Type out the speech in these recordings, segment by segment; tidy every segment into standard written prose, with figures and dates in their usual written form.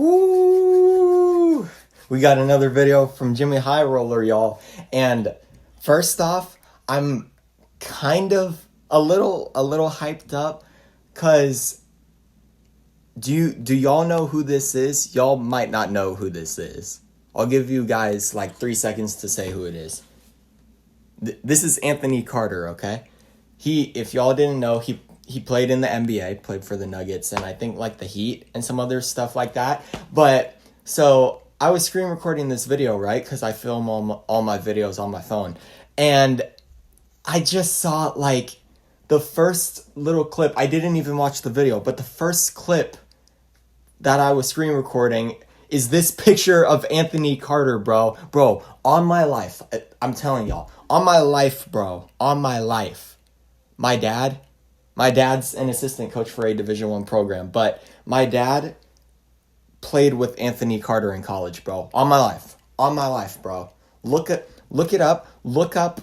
Woo! We got another video from Jimmy High Roller, y'all. And first off, I'm kind of a little hyped up because do y'all know who this is? Y'all might not know who this is. I'll give you guys like 3 seconds to say who it is. This is Anthony Carter, okay? If y'all didn't know, he played in the NBA, played for the Nuggets, and I think like the Heat and some other stuff like that. But so I was screen recording this video, right? Because I film all my videos on my phone. And I just saw like the first little clip. I didn't even watch the video, but the first clip that I was screen recording is this picture of Anthony Carter, bro. Bro, on my life, I'm telling y'all, on my life, bro, on my life. My dad's an assistant coach for a Division I program, but my dad played with Anthony Carter in college, bro. On my life, bro. Look it up. Look up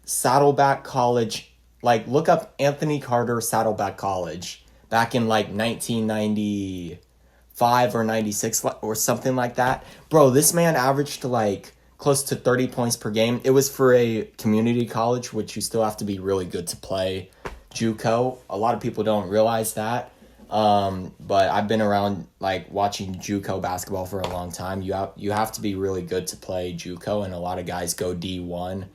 Saddleback College. Like, look up Anthony Carter Saddleback College back in like 1995 or 96 or something like that. Bro, this man averaged like close to 30 points per game. It was for a community college, which you still have to be really good to play JUCO. A lot of people don't realize that. But I've been around like watching JUCO basketball for a long time. You have to be really good to play JUCO, and a lot of guys go D1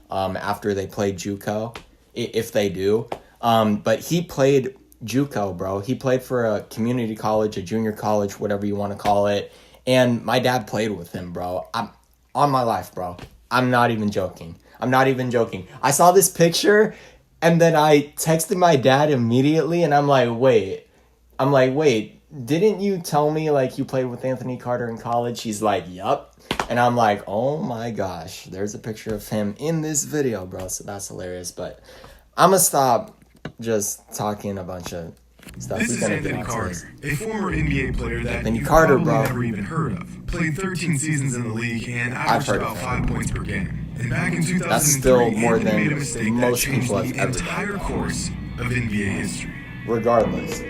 after they play JUCO, if they do. But he played JUCO, bro. He played for a community college, a junior college, whatever you want to call it. And my dad played with him, bro. I'm on my life, bro. I'm not even joking. I saw this picture, and then I texted my dad immediately, and I'm like, wait, didn't you tell me like you played with Anthony Carter in college? He's like, yup. And I'm like, oh my gosh, there's a picture of him in this video, bro. So that's hilarious. But I'm going to stop just talking a bunch of stuff. This is Anthony Carter, a former NBA player that Anthony you Carter, probably bro. never even heard of. Played 13 seasons in the league and averaged about 5 points per game. And back in 2003, That's still more Anthony than made a mistake most that changed people have the ever entire done. course of NBA history. Regardless.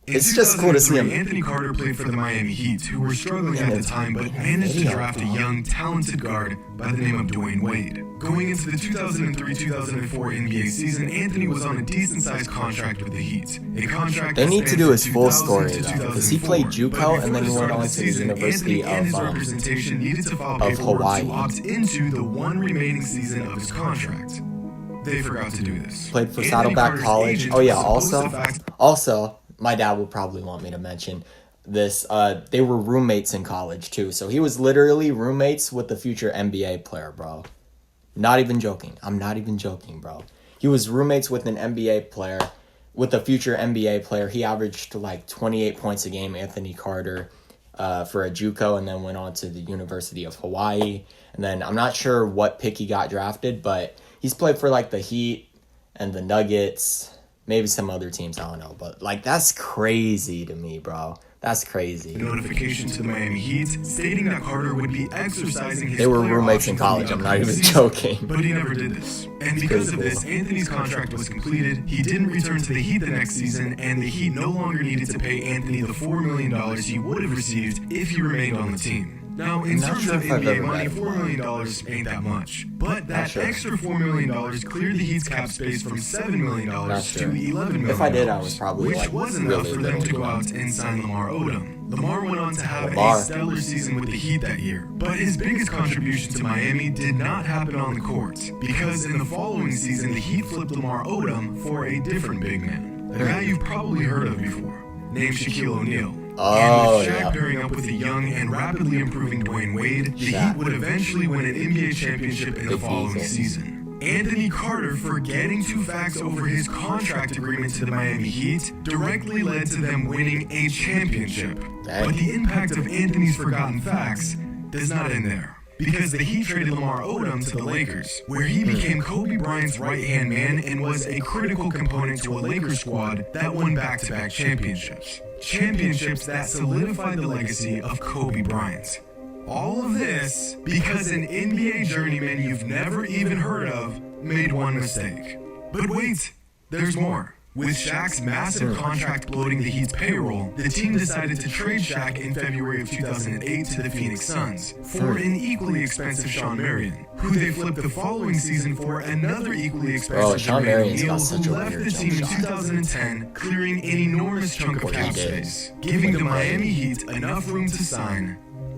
In It's just cool to see 2003, him. Anthony Carter played for the Miami Heat, who were struggling at the time but managed to draft a young, talented guard by the name of Dwayne Wade. Going into the 2003-2004 NBA season, Anthony was on a decent-sized contract with the Heat. A contract They that need to spanned do from his full 2000 story, to though, because he played 2004. JUCO But and then he before went the on start to of the season, University Anthony and his of representation needed to file paperwork Hawaii. to opt into the one remaining season of his contract. They forgot to do this. Played for Anthony Saddleback Carter's College. agent Oh yeah, was supposed to fax also, my dad will probably want me to mention this. They were roommates in college too, so he was literally roommates with the future NBA player, bro. Not even joking. I'm not even joking, bro. He was roommates with an NBA player, with a future NBA player. He averaged like 28 points a game, Anthony Carter, for a JUCO, and then went on to the University of Hawaii. And then I'm not sure what pick he got drafted, but he's played for like the Heat and the Nuggets, maybe some other teams, I don't know. But like, that's crazy to me, bro. That's crazy. notification to the Miami Heat stating that Carter would be exercising his They were player roommates in option for college, the I'm not even upcoming season, joking. But he never did this. And because of this, Anthony's contract was completed. He didn't return to the Heat the next season, and the Heat no longer needed to pay Anthony the $4 million he would have received if he remained on the team. Now, in terms of NBA money, $4 million ain't that much. But that extra $4 million cleared the Heat's cap space from $7 million to $11 million. If I did, I was probably which like was enough really for them to little. go out and sign Lamar Odom. Lamar went on to have Lamar. a stellar season with the Heat that year, but his biggest contribution to Miami did not happen on the court, because in the following season, the Heat flipped Lamar Odom for a different big man, a guy you've probably heard of before, named Shaquille O'Neal. And with Shaq pairing up with a young and rapidly improving Dwayne Wade, the Heat would eventually win an NBA championship in the following season. Anthony Carter forgetting to fax over his contract agreement to the Miami Heat directly led to them winning a championship. But the impact of Anthony's forgotten fax does not end there, because the Heat traded Lamar Odom to the Lakers, where he became Kobe Bryant's right-hand man and was a critical component to a Lakers squad that won back-to-back championships. Championships that solidified the legacy of Kobe Bryant. All of this because an NBA journeyman you've never even heard of made one mistake. But wait, there's more. With Shaq's massive contract bloating the Heat's payroll, the team decided to trade Shaq in February of 2008 to the Phoenix Suns for an equally expensive Sean Marion, who they flipped the following season for another equally expensive Sean Jermaine Marion's O'Neal, got such who a left weird the team in jump shot. 2010, clearing an enormous chunk of cap space, giving the Miami Heat enough room to sign,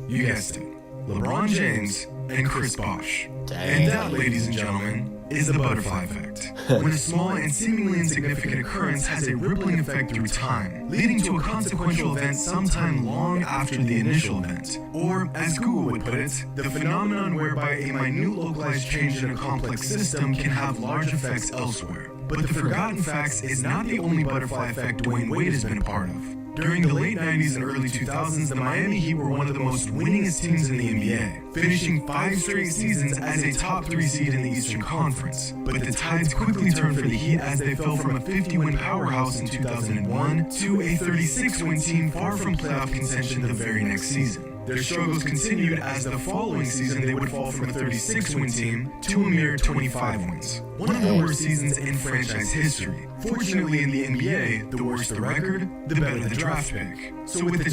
you guessed it, LeBron James and Chris Bosh. And that, ladies and gentlemen, is the butterfly effect. When a small and seemingly insignificant occurrence has a rippling effect through time, leading to a consequential event sometime long after the initial event. Or, as Google would put it, the phenomenon whereby a minute localized change in a complex system can have large effects elsewhere. But the forgotten facts is not the only butterfly effect Dwayne Wade has been a part of. During the late 90s and early 2000s, the Miami Heat were one of the most winningest teams in the NBA, finishing 5 straight seasons as a top 3 seed in the Eastern Conference. But the tides quickly turned for the Heat as they fell from a 50-win powerhouse in 2001 to a 36-win team far from playoff contention the very next season. Their struggles continued as the following season they would fall from a 36-win team to a mere 25 wins. One of the worst seasons in franchise history. Fortunately in the NBA, the worse the record, the better the draft pick. So with the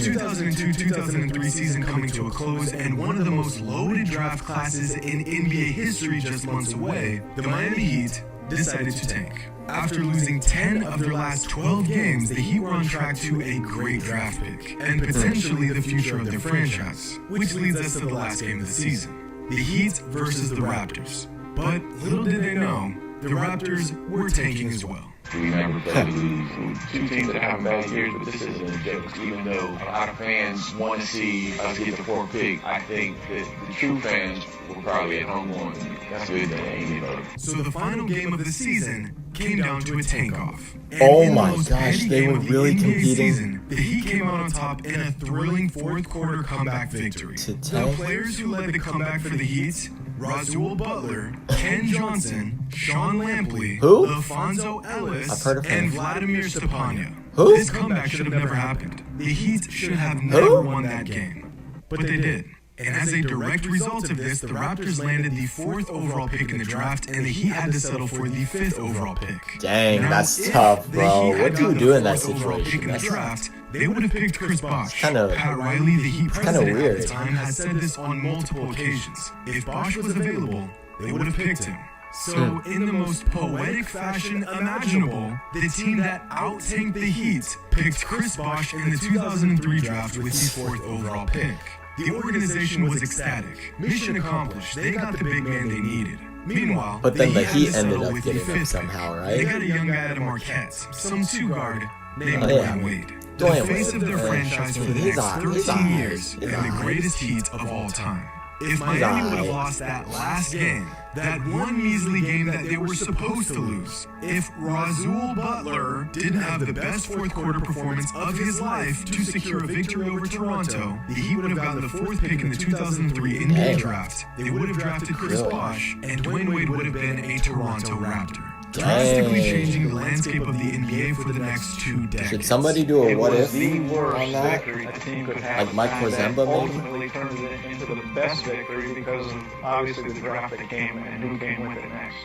2002-2003 season coming to a close and one of the most loaded draft classes in NBA history just months away, the Miami Heat decided to tank. After losing 10 of their last 12 games, the Heat were on track to a great draft pick, and potentially the future of their franchise, which leads us to the last game of the season, the Heat versus the Raptors. But little did they know, the Raptors were tanking as well. We never play to lose. Two teams that have bad years, but this isn't a joke. Even though a lot of fans want to see us get the 4th pick, I think that the true fans will probably at home going, that's a good thing, you know. So the final game of the season came down to a tank-off. And Oh in the my most gosh, petty they game were of the really NBA competing. Season, the Heat came out on top in a thrilling 4th quarter comeback victory. To The tank? players who led the comeback for the Heat, Rasul Butler, Ken Johnson, Sean Lampley, Who? Alfonso Ellis, I've heard of him. and Vladimir Stepania. Who? This comeback should have never happened. The Heat should have never won that game. But they did. And as a direct result of this, the Raptors landed the 4th overall pick in the draft, and the Heat had to settle for the 5th overall pick. Dang, Now, that's if tough, the bro. Heat had What do you gotten do the in that 4th overall pick situation? in the That's draft, they would have picked Chris Bosh. kinda- Pat Riley, the Heat president at weird. the time, has said this on multiple occasions. If Bosh was available, they would have picked him. So, in the most poetic fashion imaginable, the team that out-tanked the Heat picked Chris Bosh in the 2003 draft with the 4th overall pick. The organization was ecstatic. Mission accomplished. They got the big man they needed. Meanwhile, But then the had to Heat settle ended up with the getting him 5th somehow, pick. right? They got a young guy out of Marquette, some 2-guard named Oh, yeah. Dwayne Wade. The Dwayne face Wade, of their yeah. franchise for the He's next on- 13 he's on. years He's and the on. greatest Heat of all time. If He's Miami on. would have lost that last game, that one measly game that they were supposed to lose, if Rasul Butler didn't have the best 4th quarter performance of his life to secure a victory over Toronto, the Heat would have gotten the 4th pick in the 2003 NBA Dang. draft. They would have drafted Chris Really? Bosh, and Dwayne Wade would have been a Toronto Raptor, drastically Dang. changing the landscape of the NBA for the next 2 decades. Should somebody do a It what was if the worst on that? victory the team could have. Like Mike and that Porzemba, maybe? ultimately turned it into the best victory because of obviously the draft that came and who came with it next.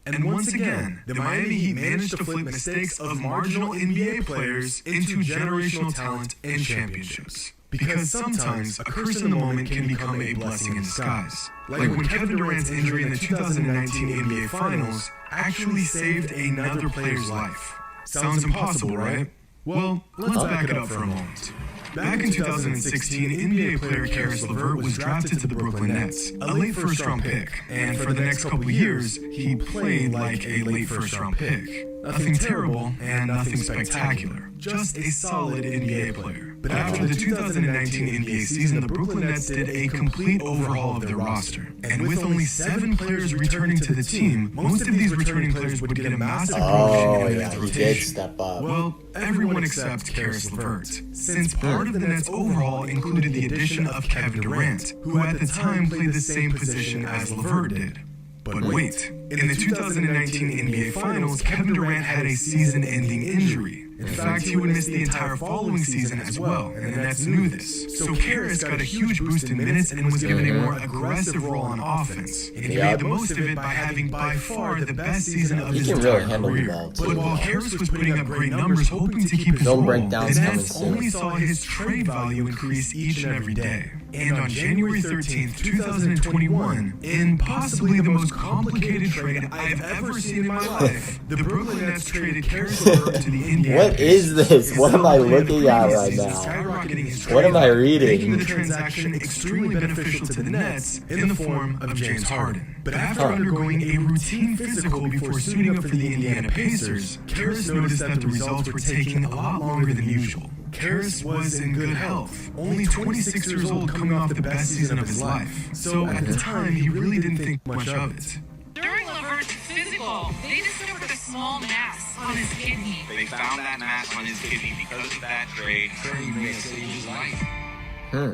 And once again, the Miami Heat managed to flip mistakes of marginal NBA players into generational talent and championships. Because sometimes a curse in the moment can become a blessing in disguise. Like when Kevin Durant's injury in the 2019 NBA Finals actually saved another player's life. Sounds impossible, right? Well, let's back it up for a moment. Back in 2016, NBA player Karis LeVert was drafted to the Brooklyn Nets, a late first-round pick, and for the next couple of years, he played like a late first-round pick. Nothing terrible and nothing spectacular, just a solid NBA player. But after the 2019 NBA season, the Brooklyn Nets did a complete overhaul of their roster. And with only 7 players returning to the team, most of these returning players would get a massive promotion Oh, in the yeah, Nets he did rotation. step up. Well, everyone except Karis LeVert, since part of the Nets overhaul included the addition of Kevin Durant, who at the time played the same position as LeVert did. But wait, in the 2019 NBA Finals, Kevin Durant had a season-ending injury. In fact, he would miss the entire following season as well, and the Nets knew this. So Karras got a huge boost in minutes and was given a more aggressive role on offense. And he made the most of it by having by far the best season of his can entire really handle the career. ball, too. But while Karras was putting up great numbers hoping to keep his Film role, the breakdowns coming Nets soon. only saw his trade value increase each and every day. And on January 13th, 2021, in possibly the most complicated trade I've ever seen in my life, the Brooklyn Nets traded Karras LeVert to the Indiana What is this? What am I looking at right now? What am I reading? Making the transaction extremely beneficial to the Nets in the form of James Harden. But after undergoing a routine physical before suiting up for the Indiana Pacers, Karras noticed that the results were taking a lot longer than usual. Karras was in good health, only 26 years old, coming off the best season of his life. So at the time, he really didn't think much of it. During LeVert's physical, they discovered a small mass on his kidney. They found that mass on his kidney because of that trade. He may have saved his life.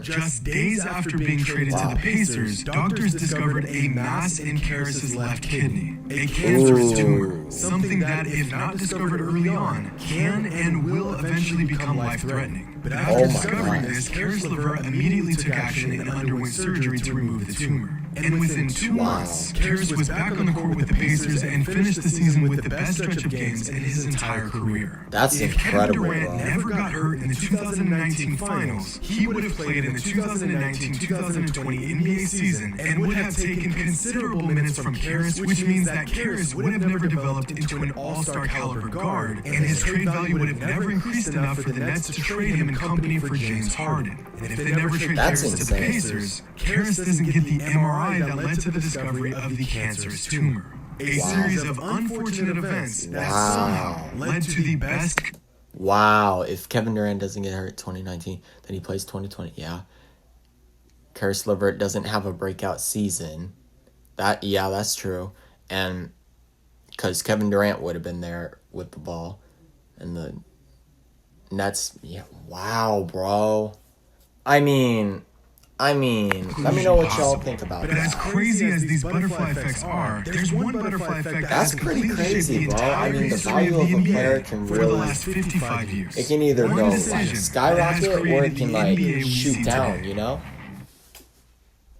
Just days after being traded to the Pacers, doctors discovered a mass in Karras' left kidney, a cancerous tumor, something that, if not discovered early on, can and will eventually become life-threatening. But after discovering this, Karras LeVert immediately took action and underwent surgery to remove the tumor. And within 2 months, Karras was back on the court with the Pacers and finished the season with the best stretch of games in his entire career. That's If incredible, Kevin Durant bro. never got hurt in the 2019 finals, he would have played in the 2019-2020 NBA season and would have taken considerable minutes from Karras, which means that Karras would have never developed into an all-star caliber guard, and his trade value would have never increased enough for the Nets to trade him in company for James Harden. And if they never trade That's Karras to the insane. Pacers, Karras doesn't get the MRI that led to the discovery of the cancerous tumor. A series of unfortunate events that somehow led to the best. Wow, if Kevin Durant doesn't get hurt 2019, then he plays 2020. Yeah. Karras LeVert doesn't have a breakout season. That's true. And because Kevin Durant would have been there with the ball. And the Nets, wow, bro. I mean, let me know what y'all think about But as that. crazy as these butterfly effects are, there's one butterfly effect that That's has pretty completely shaped crazy, the bro. entire I mean, the history value of of the a player NBA can for the really- last 55 years. It can either One go decision like that has skyrocket or created it can the like NBA we shoot see down, today. you know?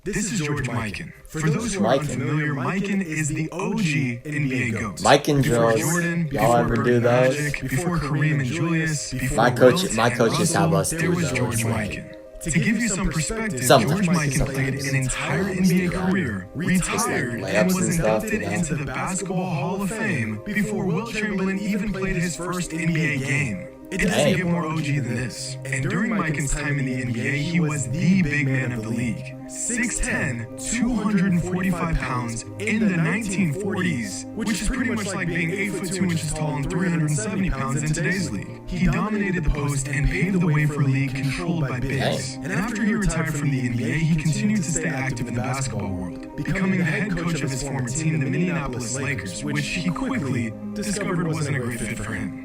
This is George Mikan. For those who are Mikan. unfamiliar, Mikan is the OG NBA GOAT. Mike and Before Jones, Jordan, y'all before ever Bird do and those? Magic, before Kareem and Julius, before My Wilt coaches and have Russell, us there do was those, George like- Mikan. To give you some perspective, Sometimes. George Mikan played an entire NBA career, retired, layups and was and stuff, inducted you know? into the Basketball Hall of Fame before Wilt Chamberlain even played his first NBA game. It doesn't Dang. get more OG than this. And during Mikan's time in the NBA, he was the big man of the league. 6'10", 245 pounds in the 1940s, which is pretty much like being 8 foot 2 inches tall and 370 pounds in today's league. He dominated the post and paved the way for a league controlled by bigs. And after he retired from the NBA, he continued to stay active in the basketball world, becoming the head coach of his former team, the Minneapolis Lakers, which he quickly discovered wasn't a great fit for him.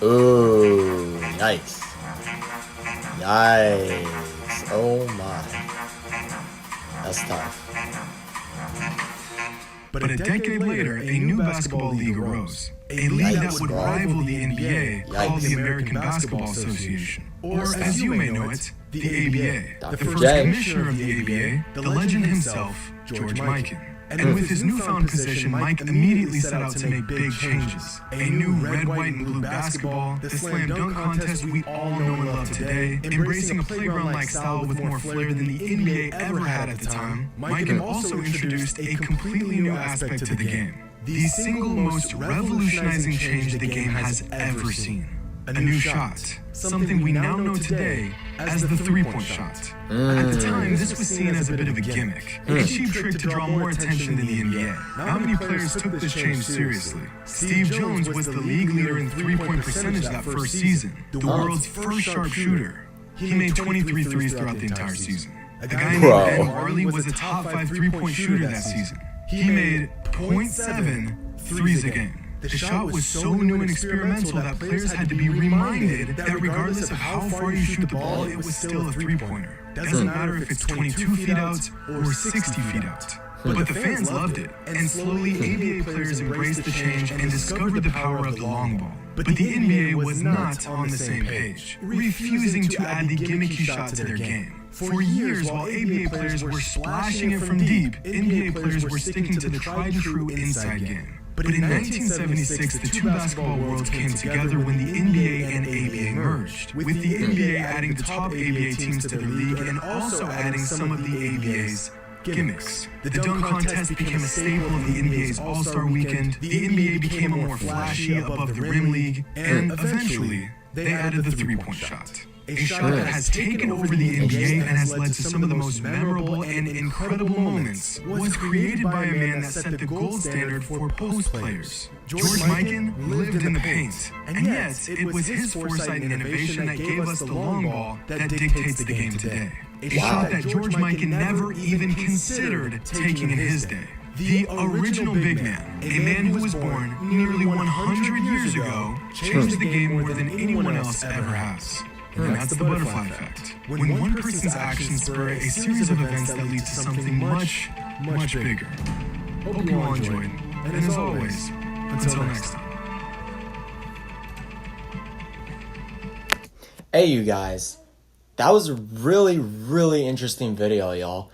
Ooh, yikes. Yikes. Oh my. That's tough. But a decade later, a new basketball league arose. A league that would rival the NBA, called the American Basketball Association. Or, as you may know it, the ABA. The Dr. first J. commissioner of the ABA, the legend himself, George Mikan. And with his newfound position, Mike immediately set out to make big changes. A new red, white, and blue basketball, the slam dunk contest we all know and love today, embracing a playground-like style with more flair than the NBA ever had at the time. Mikan also introduced a completely new aspect to the game. The single most revolutionizing change the game has ever seen. A new shot. Something we now know today as the three-point shot. At the time, this was seen as a bit of a gimmick, a cheap trick to draw more attention than the NBA. Not many players took this change seriously. Steve Jones was the league leader in three-point percentage that first season, the world's first sharpshooter. He made 23 threes throughout the entire season. A guy named Bro. Ben Marley was a top 5 three-point shooter that season. He made 0.7 threes a game. The shot was so new and experimental that players had to be reminded that regardless of how far you shoot the ball, it was still a three-pointer. Doesn't matter if it's 22 feet out or 60 feet out. But the fans loved it, and slowly ABA players embraced the change and discovered the power of the long ball. But the NBA was not on the same page, refusing to add the gimmicky shot to their game. For years, while ABA players were splashing it from deep, NBA players were sticking to the tried and true inside game. But in 1976, the two basketball worlds came together when the NBA and ABA merged, with the NBA adding the top ABA teams to their league and also adding some of the ABA's gimmicks. The dunk contest became a staple of the NBA's All-Star Weekend, the NBA became a more flashy above-the-rim league, and eventually, they added the three-point shot. A shot that has taken over the NBA and has led to some of the most memorable and incredible moments, was created by a man that set the gold standard for post players. George Mikan lived in the paint, and yet it was his foresight and innovation that gave us the long ball that dictates the game today. A shot that George Mikan never even considered taking in his day. The original big man, a man who was born nearly 100 years ago, changed the game more than anyone else ever has. And that's the butterfly effect. When one person's actions spur a series of events that lead to something much, much bigger. Hope you all enjoyed. And as always, until next time. Hey, you guys. That was a really, really interesting video, y'all.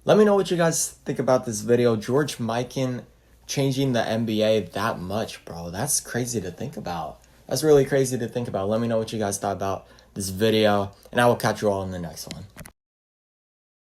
Let me know what you guys think about this video. George Mikan changing the NBA that much, bro. That's crazy to think about. That's really crazy to think about. Let me know what you guys thought about this video, and I will catch you all in the next one.